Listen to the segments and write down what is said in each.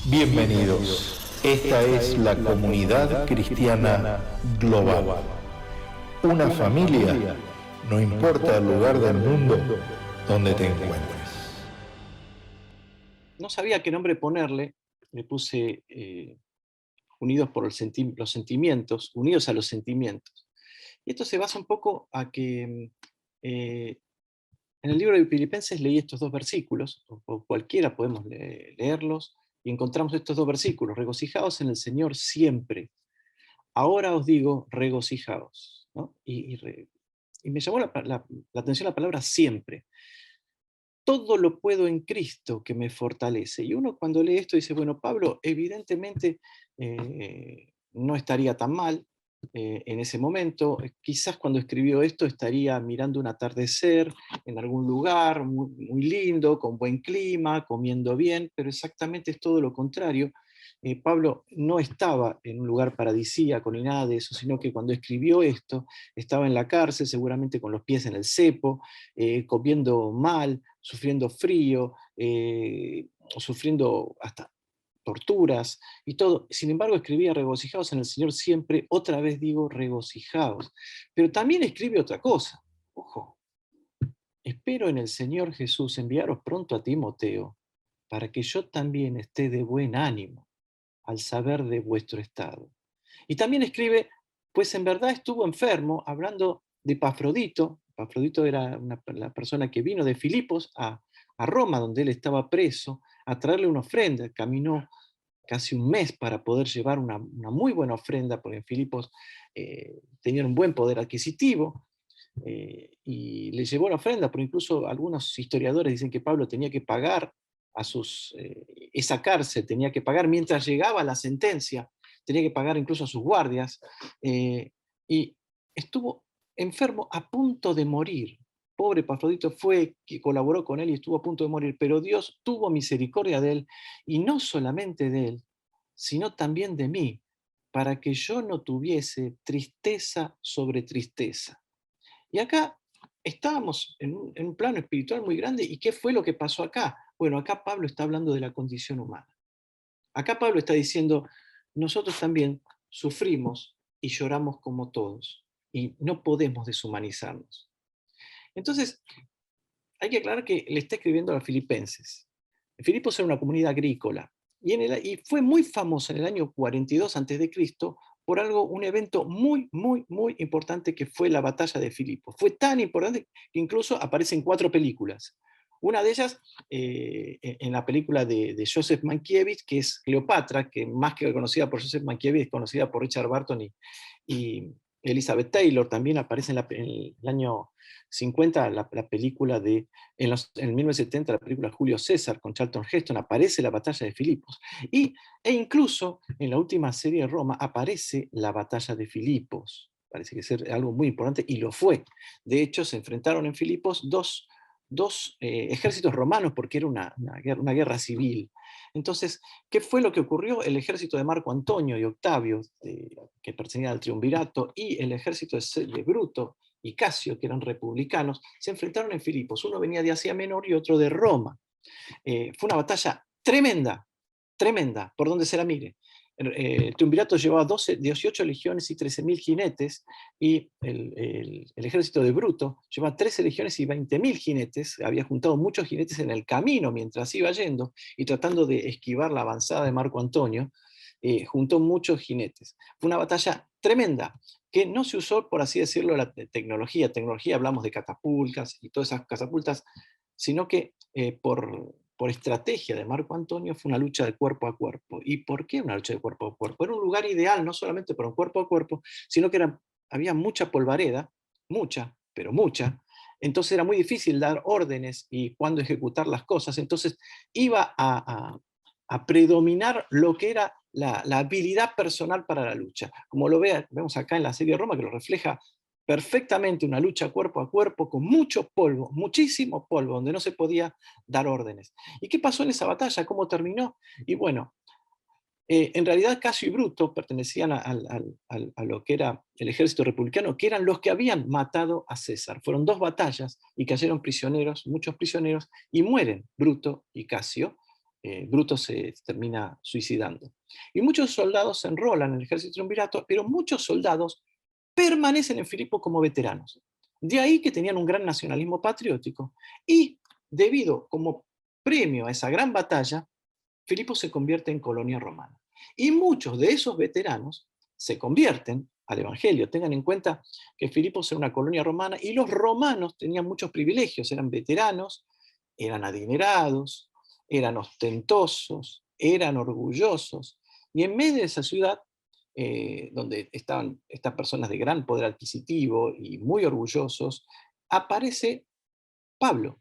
Bienvenidos. Esta es la comunidad cristiana global. Una familia, no importa el lugar del mundo donde te encuentres. No sabía qué nombre ponerle, le puse unidos por los sentimientos, unidos a los sentimientos. Y esto se basa un poco a que en el libro de Filipenses leí estos dos versículos, o cualquiera podemos leerlos, y encontramos estos dos versículos: regocijaos en el Señor siempre. Ahora os digo, regocijaos, ¿no? Y me llamó la atención la palabra siempre. Todo lo puedo en Cristo que me fortalece. Y uno cuando lee esto dice, bueno, Pablo evidentemente no estaría tan mal en ese momento. Quizás cuando escribió esto estaría mirando un atardecer en algún lugar muy, muy lindo, con buen clima, comiendo bien, pero exactamente es todo lo contrario. Pablo no estaba en un lugar paradisíaco ni nada de eso, sino que cuando escribió esto estaba en la cárcel, seguramente con los pies en el cepo, comiendo mal, sufriendo frío, sufriendo hasta torturas y todo. Sin embargo, escribía regocijaos en el Señor siempre, otra vez digo regocijaos. Pero también escribe otra cosa, ojo, espero en el Señor Jesús enviaros pronto a Timoteo, para que yo también esté de buen ánimo al saber de vuestro estado. Y también escribe, pues en verdad estuvo enfermo, hablando de Epafrodito. Epafrodito era la persona que vino de Filipos a Roma, donde él estaba preso, a traerle una ofrenda. Caminó casi un mes para poder llevar una muy buena ofrenda, porque en Filipos tenían un buen poder adquisitivo, y le llevó la ofrenda, pero incluso algunos historiadores dicen que Pablo tenía que pagar esa cárcel, tenía que pagar mientras llegaba la sentencia, tenía que pagar incluso a sus guardias, y estuvo enfermo a punto de morir. Pobre Epafrodito fue que colaboró con él y estuvo a punto de morir, pero Dios tuvo misericordia de él, y no solamente de él, sino también de mí, para que yo no tuviese tristeza sobre tristeza. Y acá estábamos en un plano espiritual muy grande. ¿Y qué fue lo que pasó acá? Bueno, acá Pablo está hablando de la condición humana. Acá Pablo está diciendo, nosotros también sufrimos y lloramos como todos, y no podemos deshumanizarnos. Entonces, hay que aclarar que le está escribiendo a los filipenses. Filipos era una comunidad agrícola, y fue muy famosa en el año 42 a.C. por un evento muy, muy, muy importante, que fue la batalla de Filipos. Fue tan importante que incluso aparece en 4 películas. Una de ellas, en la película de Joseph Mankiewicz, que es Cleopatra, que más que conocida por Joseph Mankiewicz, es conocida por Richard Burton y Elizabeth Taylor. También aparece en el año 50 la película en 1970, la película Julio César con Charlton Heston, aparece la batalla de Filipos. E incluso en la última serie de Roma aparece la batalla de Filipos. Parece que es algo muy importante, y lo fue. De hecho, se enfrentaron en Filipos dos ejércitos romanos, porque era una guerra civil. Entonces, ¿qué fue lo que ocurrió? El ejército de Marco Antonio y Octavio, que pertenecían al triunvirato, y el ejército de Bruto y Casio, que eran republicanos, se enfrentaron en Filipos. Uno venía de Asia Menor y otro de Roma. Fue una batalla tremenda, tremenda, por donde se la mire. El triunvirato llevaba 18 legiones y 13.000 jinetes, y el ejército de Bruto llevaba 13 legiones y 20.000 jinetes. Había juntado muchos jinetes en el camino mientras iba yendo, y tratando de esquivar la avanzada de Marco Antonio, juntó muchos jinetes. Fue una batalla tremenda, que no se usó, por así decirlo, la tecnología. Tecnología, hablamos de catapultas y todas esas catapultas, sino que por estrategia de Marco Antonio fue una lucha de cuerpo a cuerpo. ¿Y por qué una lucha de cuerpo a cuerpo? Era un lugar ideal, no solamente para un cuerpo a cuerpo, sino que había mucha polvareda, mucha, pero mucha. Entonces era muy difícil dar órdenes y cuándo ejecutar las cosas. Entonces iba a predominar lo que era la habilidad personal para la lucha. Como vemos acá en la serie de Roma, que lo refleja perfectamente, una lucha cuerpo a cuerpo con mucho polvo, muchísimo polvo, donde no se podía dar órdenes. ¿Y qué pasó en esa batalla? ¿Cómo terminó? Y bueno, en realidad Casio y Bruto pertenecían a lo que era el ejército republicano, que eran los que habían matado a César. Fueron 2 batallas y cayeron prisioneros, muchos prisioneros, y mueren Bruto y Casio. Bruto se termina suicidando. Y muchos soldados se enrolan en el ejército triunvirato, pero muchos soldados permanecen en Filipo como veteranos. De ahí que tenían un gran nacionalismo patriótico. Y debido, como premio a esa gran batalla, Filipo se convierte en colonia romana. Y muchos de esos veteranos se convierten al Evangelio. Tengan en cuenta que Filipo era una colonia romana y los romanos tenían muchos privilegios, eran veteranos, eran adinerados, eran ostentosos, eran orgullosos. Y en medio de esa ciudad, donde estaban estas personas de gran poder adquisitivo y muy orgullosos, aparece Pablo.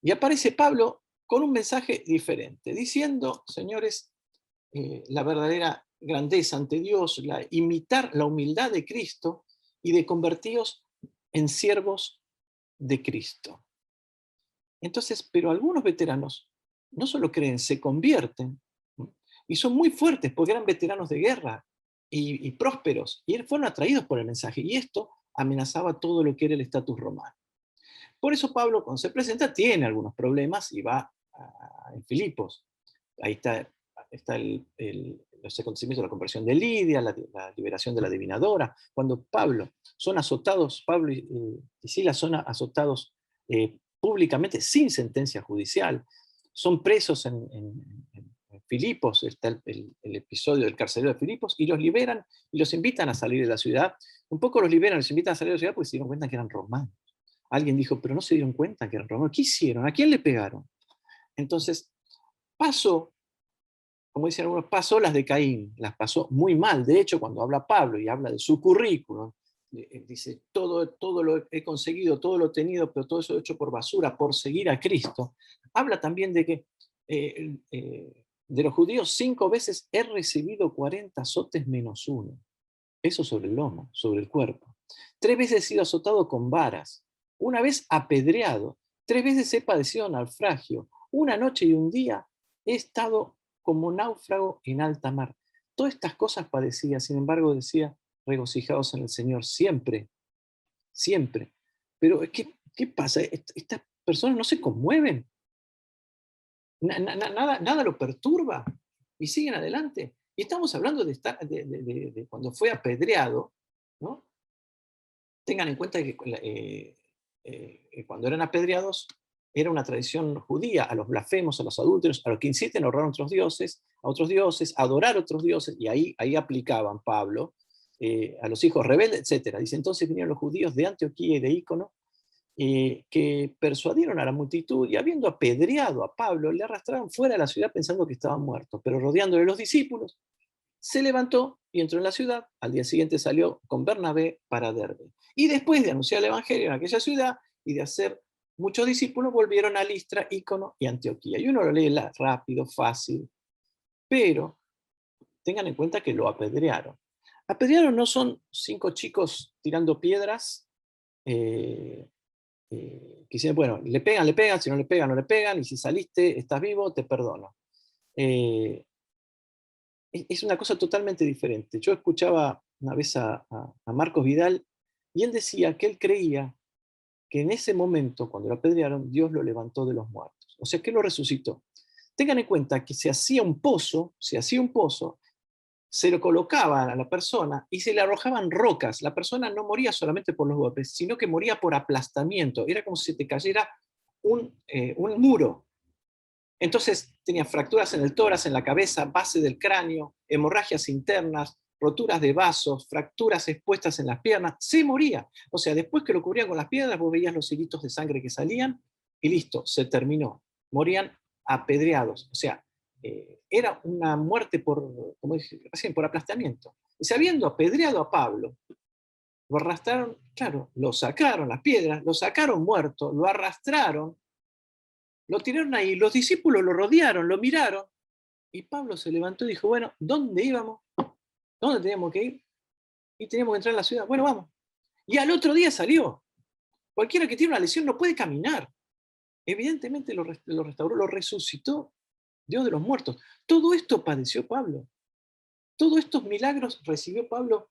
Y aparece Pablo con un mensaje diferente, diciendo, señores, la verdadera grandeza ante Dios, imitar la humildad de Cristo y de convertiros en siervos de Cristo. Entonces, pero algunos veteranos no solo creen, se convierten, y son muy fuertes porque eran veteranos de guerra y prósperos, y fueron atraídos por el mensaje, y esto amenazaba todo lo que era el estatus romano. Por eso Pablo, cuando se presenta, tiene algunos problemas y va en Filipos. Ahí está los acontecimientos de la conversión de Lidia, la liberación de la adivinadora. Cuando Pablo son azotados, Pablo y Silas son azotados públicamente sin sentencia judicial, son presos en Filipos, está el episodio del carcelero de Filipos, y los liberan y los invitan a salir de la ciudad. Un poco los liberan, los invitan a salir de la ciudad porque se dieron cuenta que eran romanos. Alguien dijo, pero no se dieron cuenta que eran romanos. ¿Qué hicieron? ¿A quién le pegaron? Entonces, pasó, como dicen algunos, pasó las de Caín, las pasó muy mal. De hecho, cuando habla Pablo y habla de su currículum, dice, todo lo he conseguido, todo lo he tenido, pero todo eso lo he hecho por basura, por seguir a Cristo. Habla también de que de los judíos 5 veces he recibido 40 azotes menos uno. Eso sobre el lomo, sobre el cuerpo. 3 veces he sido azotado con varas, una vez apedreado, 3 veces he padecido naufragio, una noche y un día he estado como náufrago en alta mar. Todas estas cosas padecía, sin embargo decía, regocijaos en el Señor siempre, siempre. Pero ¿qué pasa? Estas personas no se conmueven, nada lo perturba y siguen adelante. Y estamos hablando de cuando fue apedreado, ¿no? Tengan en cuenta que cuando eran apedreados era una tradición judía, a los blasfemos, a los adúlteros, a los que inciten a honrar a otros dioses, a adorar a otros dioses, y ahí aplicaban Pablo, a los hijos rebeldes, etc. Dice, entonces vinieron los judíos de Antioquía y de Ícono, que persuadieron a la multitud, y habiendo apedreado a Pablo, le arrastraron fuera de la ciudad pensando que estaba muerto, pero rodeándole los discípulos, se levantó y entró en la ciudad. Al día siguiente salió con Bernabé para Derbe. Y después de anunciar el evangelio en aquella ciudad y de hacer muchos discípulos, volvieron a Listra, Ícono y Antioquía. Y uno lo lee rápido, fácil, pero tengan en cuenta que lo apedrearon. Apedrearon no son 5 chicos tirando piedras, que dicen, bueno, le pegan, si no le pegan, no le pegan, y si saliste, estás vivo, te perdono. Es una cosa totalmente diferente. Yo escuchaba una vez a Marcos Vidal y él decía que él creía que en ese momento, cuando lo apedrearon, Dios lo levantó de los muertos. O sea, que lo resucitó. Tengan en cuenta que se hacía un pozo, se lo colocaban a la persona y se le arrojaban rocas. La persona no moría solamente por los golpes, sino que moría por aplastamiento. Era como si te cayera un muro. Entonces tenía fracturas en el tórax, en la cabeza, base del cráneo, hemorragias internas, roturas de vasos, fracturas expuestas en las piernas, se moría. O sea, después que lo cubrían con las piedras, vos veías los hilitos de sangre que salían y listo, se terminó. Morían apedreados. O sea, era una muerte como dije recién, por aplastamiento. Y habiendo apedreado a Pablo, lo arrastraron, claro, lo sacaron las piedras, lo sacaron muerto, lo arrastraron, lo tiraron ahí, los discípulos lo rodearon, lo miraron, y Pablo se levantó y dijo, bueno, ¿dónde íbamos? ¿Dónde teníamos que ir? Y teníamos que entrar en la ciudad. Bueno, vamos. Y al otro día salió. Cualquiera que tiene una lesión no puede caminar. Evidentemente lo restauró, lo resucitó Dios de los muertos. Todo esto padeció Pablo. Todos estos milagros recibió Pablo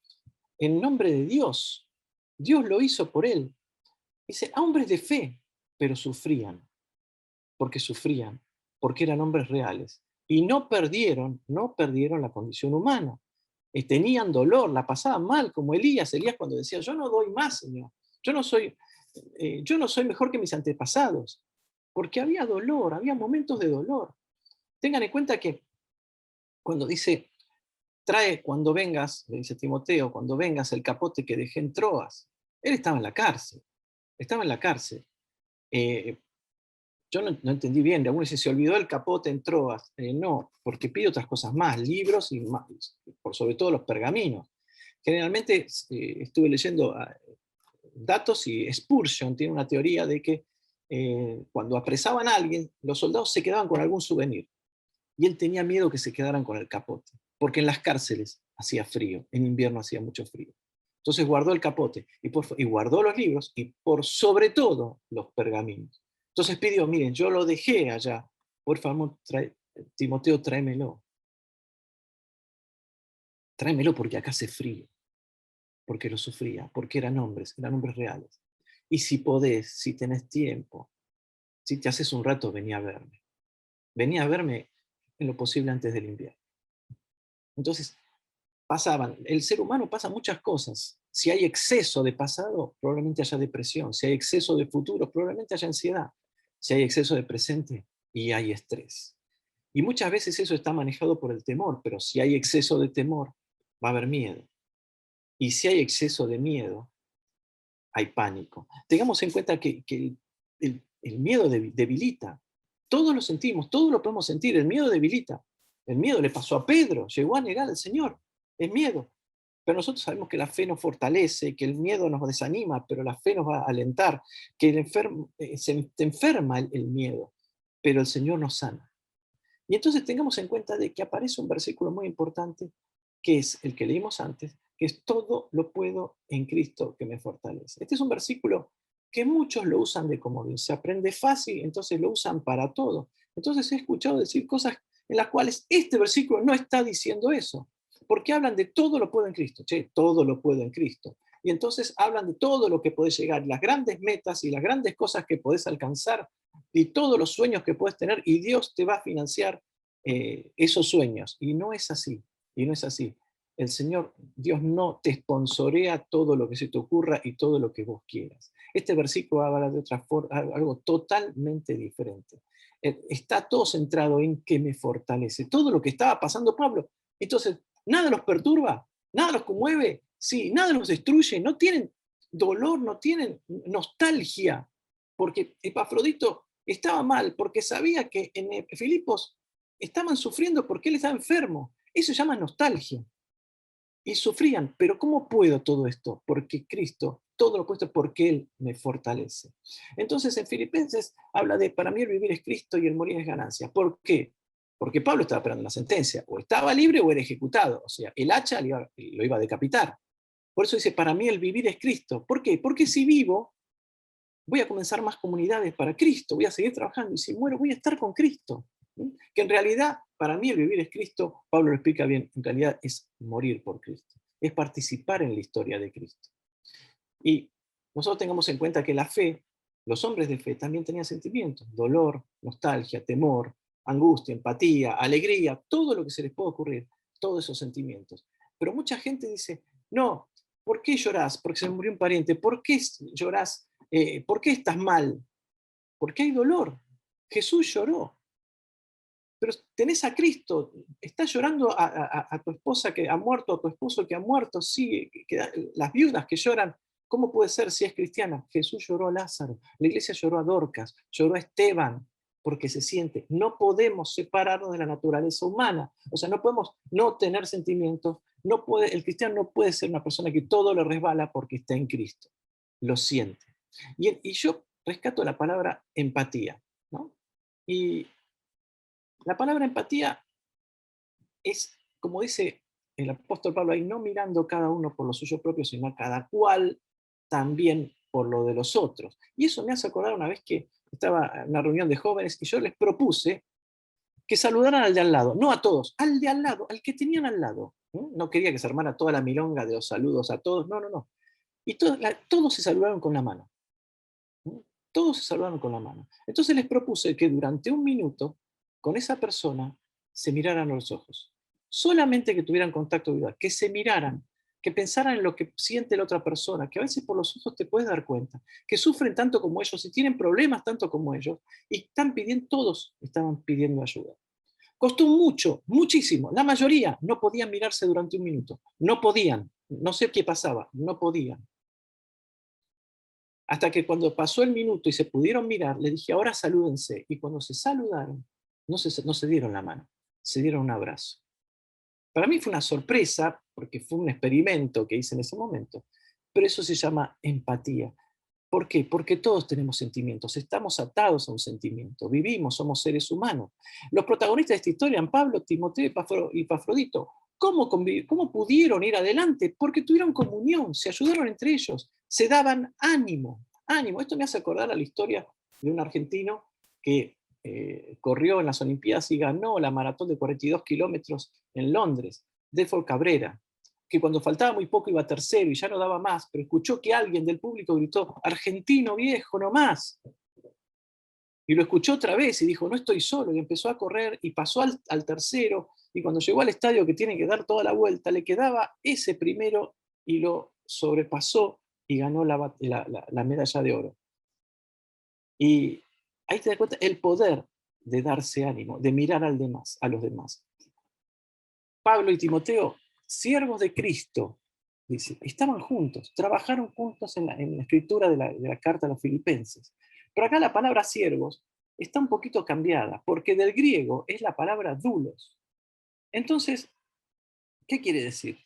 en nombre de Dios. Dios lo hizo por él. Dice, a hombres de fe, pero sufrían. Porque porque eran hombres reales. Y no perdieron la condición humana. Tenían dolor, la pasaban mal, como Elías cuando decía, yo no doy más, Señor. Yo no soy mejor que mis antepasados. Porque había dolor, había momentos de dolor. Tengan en cuenta que cuando dice, trae cuando vengas, le dice Timoteo, cuando vengas el capote que dejé en Troas. Él estaba en la cárcel. Estaba en la cárcel. Eh, yo no entendí bien, algunos dicen, se olvidó el capote en Troas. No, porque pide otras cosas más, libros y más, por sobre todo los pergaminos. Generalmente estuve leyendo datos y Spurgeon tiene una teoría de que cuando apresaban a alguien, los soldados se quedaban con algún souvenir. Y él tenía miedo que se quedaran con el capote, porque en las cárceles hacía frío, en invierno hacía mucho frío. Entonces guardó el capote y guardó los libros y por sobre todo los pergaminos. Entonces pidió, miren, yo lo dejé allá, por favor, Timoteo, tráemelo. Tráemelo porque acá hace frío, porque lo sufría, porque eran hombres reales. Y si podés, si tenés tiempo, si te haces un rato, venía a verme. Venía a verme en lo posible antes del invierno. Entonces, el ser humano pasa muchas cosas. Si hay exceso de pasado, probablemente haya depresión. Si hay exceso de futuro, probablemente haya ansiedad. Si hay exceso de presente, y hay estrés. Y muchas veces eso está manejado por el temor, pero si hay exceso de temor, va a haber miedo. Y si hay exceso de miedo, hay pánico. Tengamos en cuenta que el miedo debilita. Todos lo sentimos, todos lo podemos sentir. El miedo debilita. El miedo le pasó a Pedro, llegó a negar al Señor. Es miedo. Pero nosotros sabemos que la fe nos fortalece, que el miedo nos desanima, pero la fe nos va a alentar, que te enferma el miedo, pero el Señor nos sana. Y entonces tengamos en cuenta de que aparece un versículo muy importante, que es el que leímos antes, que es todo lo puedo en Cristo que me fortalece. Este es un versículo que muchos lo usan de comodín. Se aprende fácil, entonces lo usan para todo. Entonces he escuchado decir cosas en las cuales este versículo no está diciendo eso. Porque hablan de todo lo puedo en Cristo. Che, todo lo puedo en Cristo. Y entonces hablan de todo lo que podés llegar, las grandes metas y las grandes cosas que podés alcanzar y todos los sueños que puedes tener, y Dios te va a financiar esos sueños. Y no es así. Y no es así. El Señor, Dios no te sponsorea todo lo que se te ocurra y todo lo que vos quieras. Este versículo habla de otra forma, algo totalmente diferente. Está todo centrado en que me fortalece. Todo lo que estaba pasando Pablo. Entonces, nada los perturba, nada los conmueve, sí, nada los destruye, no tienen dolor, no tienen nostalgia, porque Epafrodito estaba mal, porque sabía que en Filipos estaban sufriendo porque él estaba enfermo. Eso se llama nostalgia. Y sufrían, pero ¿cómo puedo todo esto? Porque Cristo, todo lo puesto porque Él me fortalece. Entonces en Filipenses habla de, para mí el vivir es Cristo y el morir es ganancia. ¿Por qué? Porque Pablo estaba esperando una sentencia, o estaba libre o era ejecutado, o sea, el hacha lo iba a decapitar. Por eso dice, para mí el vivir es Cristo. ¿Por qué? Porque si vivo, voy a comenzar más comunidades para Cristo, voy a seguir trabajando, y si muero, voy a estar con Cristo. Que en realidad, para mí el vivir es Cristo, Pablo lo explica bien, en realidad es morir por Cristo, es participar en la historia de Cristo. Y nosotros tengamos en cuenta que la fe, los hombres de fe también tenían sentimientos, dolor, nostalgia, temor, angustia, empatía, alegría, todo lo que se les puede ocurrir, todos esos sentimientos. Pero mucha gente dice, no, ¿por qué llorás? Porque se me murió un pariente. ¿Por qué llorás? ¿Por qué estás mal? Porque hay dolor. Jesús lloró. Pero tenés a Cristo, estás llorando a tu esposa que ha muerto, a tu esposo que ha muerto, sí, las viudas que lloran, ¿cómo puede ser si es cristiana? Jesús lloró a Lázaro, la iglesia lloró a Dorcas, lloró a Esteban, porque se siente. No podemos separarnos de la naturaleza humana, o sea, no podemos no tener sentimientos, el cristiano no puede ser una persona que todo le resbala porque está en Cristo, lo siente. Y yo rescato la palabra empatía, ¿no? Y la palabra empatía es, como dice el apóstol Pablo ahí, no mirando cada uno por lo suyo propio, sino cada cual también por lo de los otros. Y eso me hace acordar una vez que estaba en una reunión de jóvenes y yo les propuse que saludaran al de al lado, no a todos, al de al lado, al que tenían al lado. No quería que se armara toda la milonga de los saludos a todos, no, no, no. Y todos se saludaron con la mano. Todos se saludaron con la mano. Entonces les propuse que durante un minuto con esa persona se miraran a los ojos. Solamente que tuvieran contacto visual, que se miraran, que pensaran en lo que siente la otra persona, que a veces por los ojos te puedes dar cuenta, que sufren tanto como ellos y tienen problemas tanto como ellos, y están pidiendo, todos estaban pidiendo ayuda. Costó mucho, muchísimo. La mayoría no podían mirarse durante un minuto. No podían. No sé qué pasaba. No podían. Hasta que cuando pasó el minuto y se pudieron mirar, le dije, ahora salúdense. Y cuando se saludaron, no se dieron la mano, se dieron un abrazo. Para mí fue una sorpresa, porque fue un experimento que hice en ese momento, pero eso se llama empatía. ¿Por qué? Porque todos tenemos sentimientos, estamos atados a un sentimiento, vivimos, somos seres humanos. Los protagonistas de esta historia eran Pablo, Timoteo y Epafrodito. ¿Cómo pudieron ir adelante? Porque tuvieron comunión, se ayudaron entre ellos, se daban ánimo, ánimo. Esto me hace acordar a la historia de un argentino que corrió en las Olimpiadas y ganó la maratón de 42 kilómetros en Londres, Delfort Cabrera, que cuando faltaba muy poco iba tercero y ya no daba más, pero escuchó que alguien del público gritó, argentino viejo, no más. Y lo escuchó otra vez y dijo, no estoy solo, y empezó a correr y pasó al tercero, y cuando llegó al estadio que tiene que dar toda la vuelta, le quedaba ese primero y lo sobrepasó y ganó la medalla de oro. Y ahí te das cuenta el poder de darse ánimo, de mirar a los demás. Pablo y Timoteo, siervos de Cristo, dice, estaban juntos, trabajaron juntos en la escritura de la carta a los filipenses. Pero acá la palabra siervos está un poquito cambiada, porque del griego es la palabra doulos. Entonces, ¿qué quiere decir?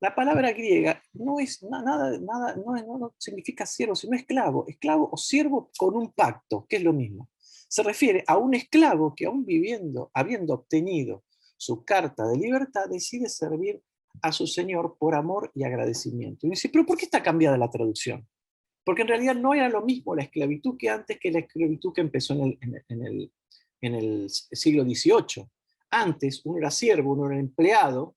La palabra griega no es no significa siervo, sino esclavo o siervo con un pacto, que es lo mismo. Se refiere a un esclavo que aún habiendo obtenido su carta de libertad, decide servir a su señor por amor y agradecimiento. Y dice, pero ¿por qué está cambiada la traducción? Porque en realidad no era lo mismo la esclavitud que antes que la esclavitud que empezó en el siglo XVIII. Antes uno era siervo, uno era empleado,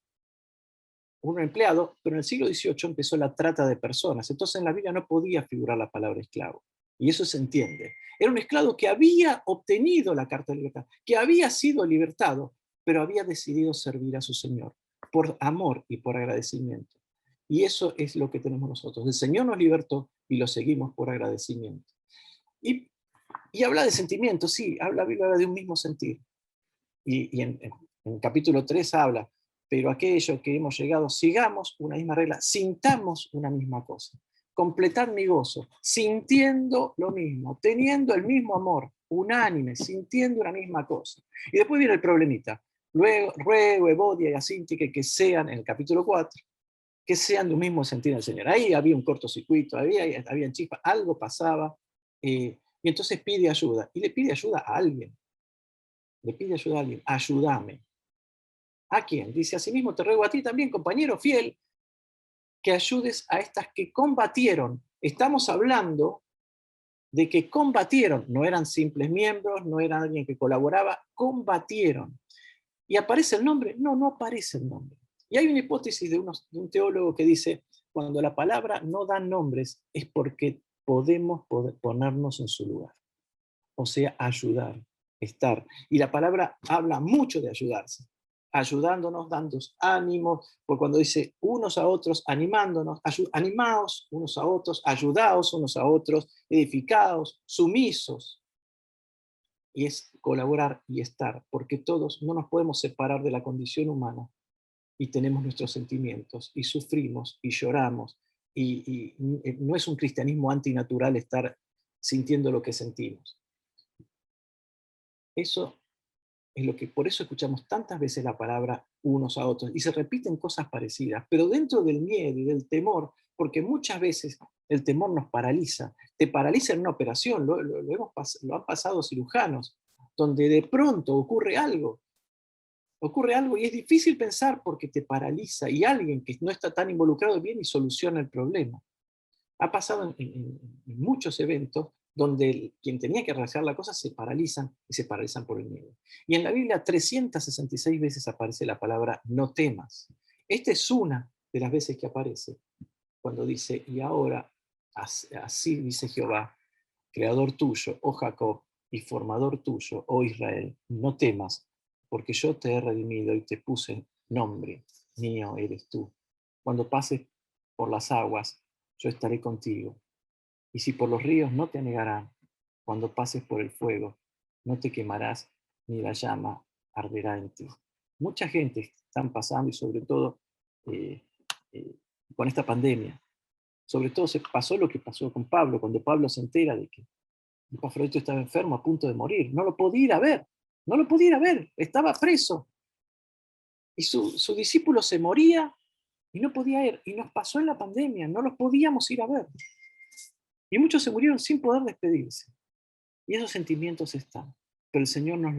pero en el siglo XVIII empezó la trata de personas. Entonces en la Biblia no podía figurar la palabra esclavo. Y eso se entiende. Era un esclavo que había obtenido la carta de libertad, que había sido libertado, pero había decidido servir a su Señor por amor y por agradecimiento. Y eso es lo que tenemos nosotros. El Señor nos libertó y lo seguimos por agradecimiento. Y habla de sentimientos, sí, la Biblia habla de un mismo sentir. Y en capítulo 3 habla, pero aquello que hemos llegado, sigamos una misma regla, sintamos una misma cosa. Completad mi gozo, sintiendo lo mismo, teniendo el mismo amor, unánime, sintiendo una misma cosa. Y después viene el problemita. Luego, ruego, Evodia y Asíntique que sean, en el capítulo 4, que sean de un mismo sentir del Señor. Ahí había un cortocircuito, había chispas, algo pasaba, y entonces pide ayuda. Y le pide ayuda a alguien. Le pide ayuda a alguien. Ayúdame. ¿A quién? Dice, asimismo te ruego a ti también, compañero fiel, que ayudes a estas que combatieron. Estamos hablando de que combatieron, no eran simples miembros, no eran alguien que colaboraba, combatieron. ¿Y aparece el nombre? No, no aparece el nombre. Y hay una hipótesis de un teólogo que dice, cuando la palabra no da nombres es porque podemos ponernos en su lugar. O sea, ayudar, estar. Y la palabra habla mucho de ayudarse. Ayudándonos, dando ánimo, porque cuando dice unos a otros, animándonos, animaos unos a otros, ayudaos unos a otros, edificaos, sumisos. Y es colaborar y estar, porque todos no nos podemos separar de la condición humana y tenemos nuestros sentimientos y sufrimos y lloramos y no es un cristianismo antinatural estar sintiendo lo que sentimos. Eso es lo que, por eso escuchamos tantas veces la palabra unos a otros y se repiten cosas parecidas, pero dentro del miedo y del temor, porque muchas veces el temor nos paraliza, te paraliza en una operación, lo han pasado cirujanos, donde de pronto ocurre algo y es difícil pensar porque te paraliza y alguien que no está tan involucrado viene y soluciona el problema. Ha pasado en muchos eventos donde quien tenía que realizar la cosa se paralizan y se paralizan por el miedo. Y en la Biblia 366 veces aparece la palabra no temas. Esta es una de las veces que aparece cuando dice, y ahora así dice Jehová, creador tuyo, oh Jacob, y formador tuyo, oh Israel, no temas, porque yo te he redimido y te puse nombre, mío eres tú. Cuando pases por las aguas, yo estaré contigo. Y si por los ríos, no te anegarán. Cuando pases por el fuego, no te quemarás, ni la llama arderá en ti. Mucha gente están pasando, y sobre todo eh, con esta pandemia, sobre todo se pasó lo que pasó con Pablo, cuando Pablo se entera de que Epafrodito estaba enfermo, a punto de morir. No lo podía ir a ver, no lo podía ir a ver, estaba preso. Y su discípulo se moría y no podía ir. Y nos pasó en la pandemia, no los podíamos ir a ver. Y muchos se murieron sin poder despedirse. Y esos sentimientos están. Pero el Señor nos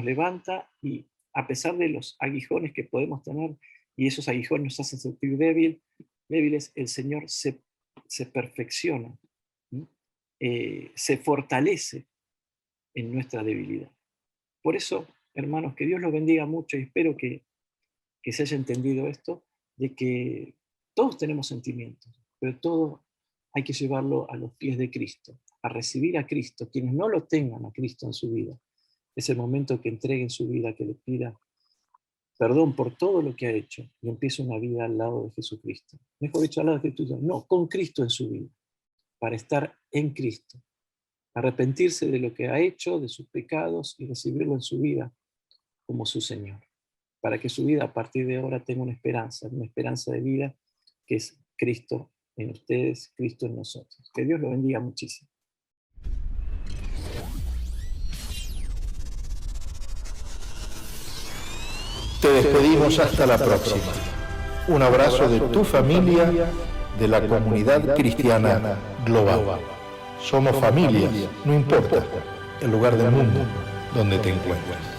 levanta y a pesar de los aguijones que podemos tener, y esos aguijones nos hacen sentir débiles, el Señor se perfecciona, se fortalece en nuestra debilidad. Por eso, hermanos, que Dios los bendiga mucho y espero que se haya entendido esto, de que todos tenemos sentimientos, pero todo hay que llevarlo a los pies de Cristo, a recibir a Cristo. Quienes no lo tengan a Cristo en su vida, es el momento que entreguen su vida, que le pida perdón por todo lo que ha hecho y empiece una vida al lado de Jesucristo. Mejor dicho, al lado de Jesucristo, no, con Cristo en su vida, para estar en Cristo, arrepentirse de lo que ha hecho, de sus pecados y recibirlo en su vida como su Señor, para que su vida a partir de ahora tenga una esperanza de vida que es Cristo en ustedes, Cristo en nosotros. Que Dios lo bendiga muchísimo. Te despedimos hasta la próxima. Un abrazo de tu familia, de la comunidad cristiana global. Somos familias, no importa el lugar del mundo donde te encuentres.